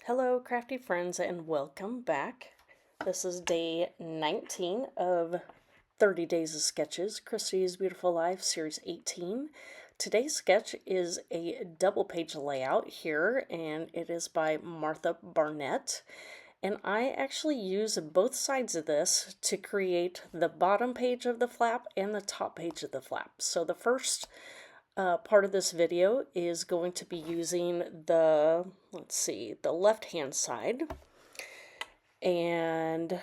Hello, crafty friends, and welcome back. This is day 19 of 30 Days of Sketches, Christy's Beautiful Life, Series 18. Today's sketch is a double page layout here, and it is by Martha Barnett. And I actually use both sides of this to create the bottom page of the flap and the top page of the flap. So the first part of this video is going to be using the, the left-hand side. And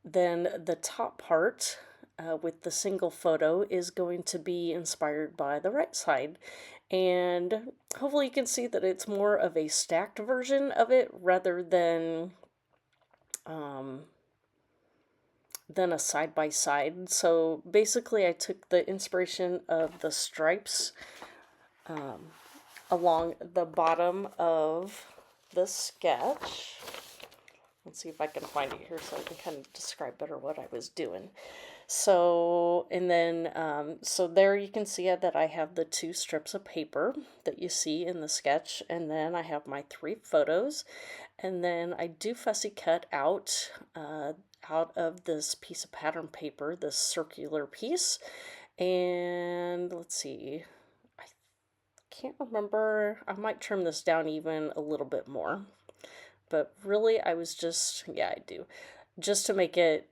then the top part with the single photo is going to be inspired by the right side. And hopefully you can see that it's more of a stacked version of it rather than a side-by-side. So basically I took the inspiration of the stripes along the bottom of the sketch. Let's see if I can find it here so I can kind of describe better what I was doing. So, and then, so there you can see that I have the two strips of paper that you see in the sketch, and then I have my 3 photos, and then I do fussy cut out of this piece of pattern paper, this circular piece, and let's see, I can't remember, I might trim this down even a little bit more. But really, I was just, yeah, I do. Just to make it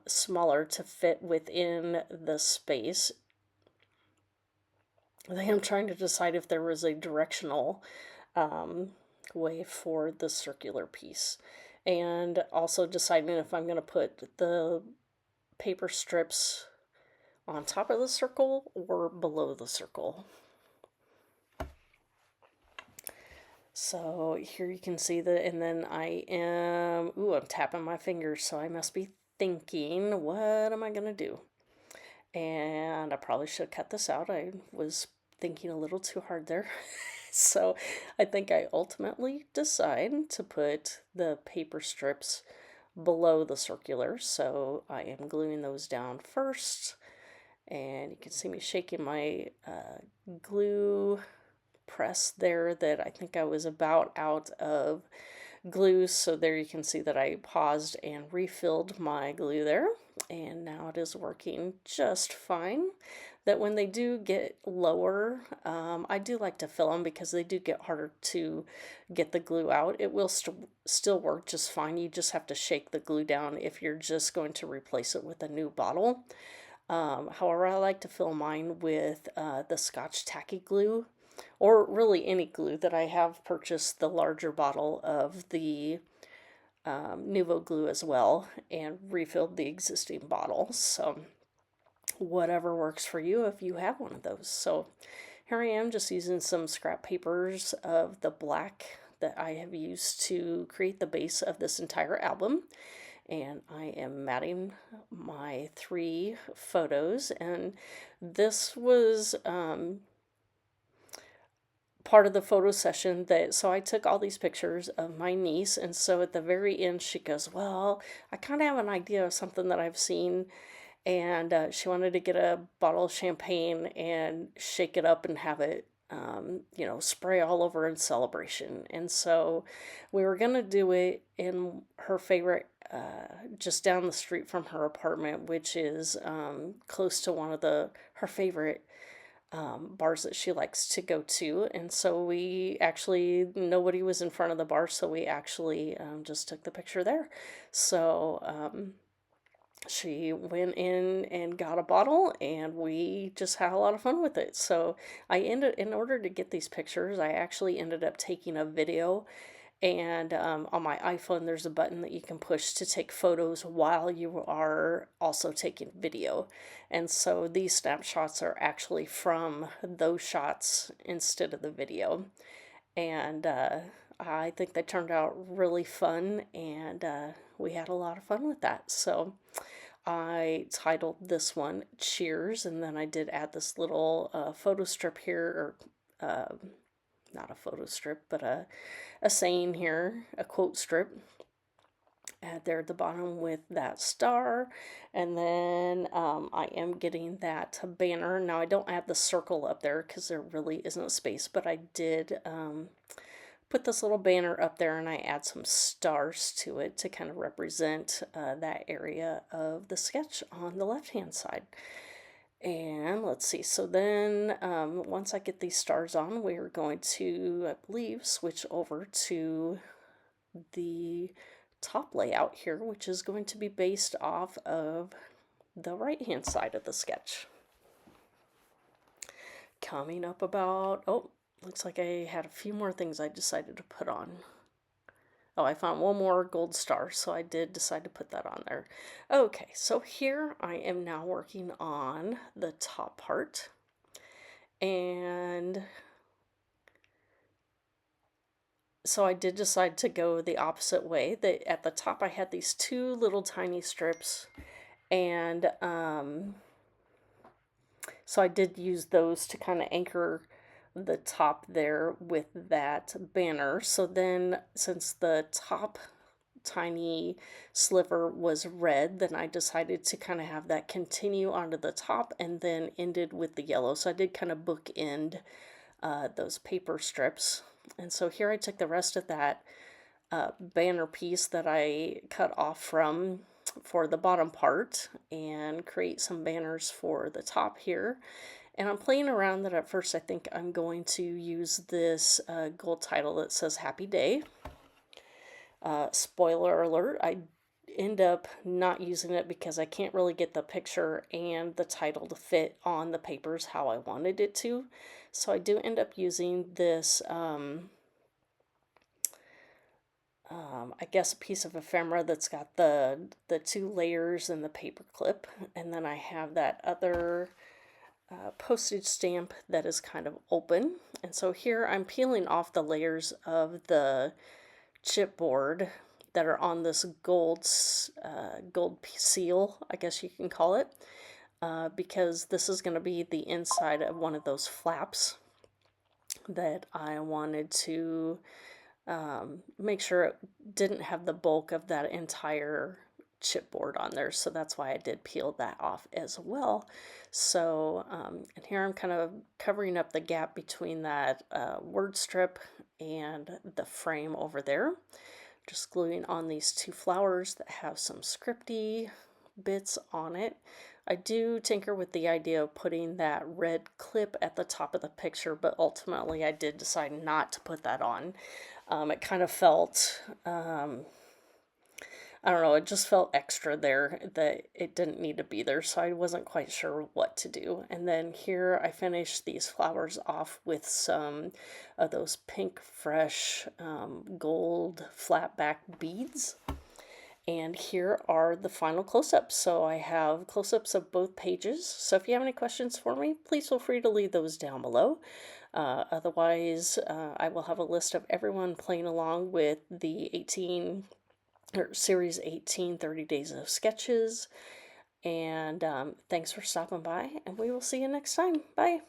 smaller to fit within the space. I think I'm trying to decide if there was a directional way for the circular piece. And also deciding if I'm going to put the paper strips on top of the circle or below the circle. So here you can see that, and then I am, I'm tapping my fingers, so I must be thinking, what am I going to do? And I probably should cut this out. I was thinking a little too hard there. So I think I ultimately decide to put the paper strips below the circular. So I am gluing those down first. And you can see me shaking my glue press there that I think I was about out of glue. So there you can see that I paused and refilled my glue there, and now it is working just fine. That when they do get lower, I do like to fill them because they do get harder to get the glue out. It will still work just fine. You just have to shake the glue down if you're just going to replace it with a new bottle. However, I like to fill mine with the Scotch Tacky glue, or really any glue that I have purchased the larger bottle of the Nuvo glue as well, and refilled the existing bottle. So whatever works for you if you have one of those. So here I am just using some scrap papers of the black that I have used to create the base of this entire album. And I am matting my 3 photos, and this was part of the photo session. That so I took all these pictures of my niece, and so at the very end she goes, well, I kind of have an idea of something that I've seen, and she wanted to get a bottle of champagne and shake it up and have it spray all over in celebration. And so we were going to do it in her favorite, just down the street from her apartment, which is close to one of her favorite bars that she likes to go to. And so nobody was in front of the bar, so we actually just took the picture there. So she went in and got a bottle, and we just had a lot of fun with it. So in order to get these pictures, I actually ended up taking a video. And on my iPhone, there's a button that you can push to take photos while you are also taking video. And so these snapshots are actually from those shots instead of the video. And I think they turned out really fun, and we had a lot of fun with that. So I titled this one Cheers, and then I did add this little photo strip here, or not a photo strip, but a saying here, a quote strip. Add there at the bottom with that star, and then I am getting that banner. Now I don't add the circle up there because there really isn't space, but I did put this little banner up there and I add some stars to it to kind of represent that area of the sketch on the left hand side. And let's see, so then once I get these stars on, we're going to, I believe, switch over to the top layout here, which is going to be based off of the right hand side of the sketch. Coming up about, oh, looks like I had a few more things I decided to put on. Oh, I found one more gold star, so I did decide to put that on there. Okay, so here I am now working on the top part. And so I did decide to go the opposite way. At the top I had these two little tiny strips, and so I did use those to kind of anchor the top there with that banner. So then, since the top tiny sliver was red, then I decided to kind of have that continue onto the top and then ended with the yellow. So I did kind of bookend those paper strips. And so here I took the rest of that banner piece that I cut off from for the bottom part and create some banners for the top here. And I'm playing around that. At first I think I'm going to use this gold title that says Happy Day. Spoiler alert, I end up not using it because I can't really get the picture and the title to fit on the papers how I wanted it to. So I do end up using this, I guess, a piece of ephemera that's got the two layers and the paper clip. And then I have that other postage stamp that is kind of open. And so here I'm peeling off the layers of the chipboard that are on this gold seal, I guess you can call it, because this is going to be the inside of one of those flaps that I wanted to make sure it didn't have the bulk of that entire chipboard on there, so that's why I did peel that off as well. So and here I'm kind of covering up the gap between that word strip and the frame over there, just gluing on these two flowers that have some scripty bits on it. I do tinker with the idea of putting that red clip at the top of the picture, but ultimately I did decide not to put that on. It kind of felt I don't know, it just felt extra there that it didn't need to be there, so I wasn't quite sure what to do. And then here I finished these flowers off with some of those pink fresh gold flat back beads. And here are the final close-ups. So I have close-ups of both pages. So if you have any questions for me, please feel free to leave those down below. Otherwise, I will have a list of everyone playing along with the Series 18 30 Days of Sketches. And thanks for stopping by, and we will see you next time. Bye.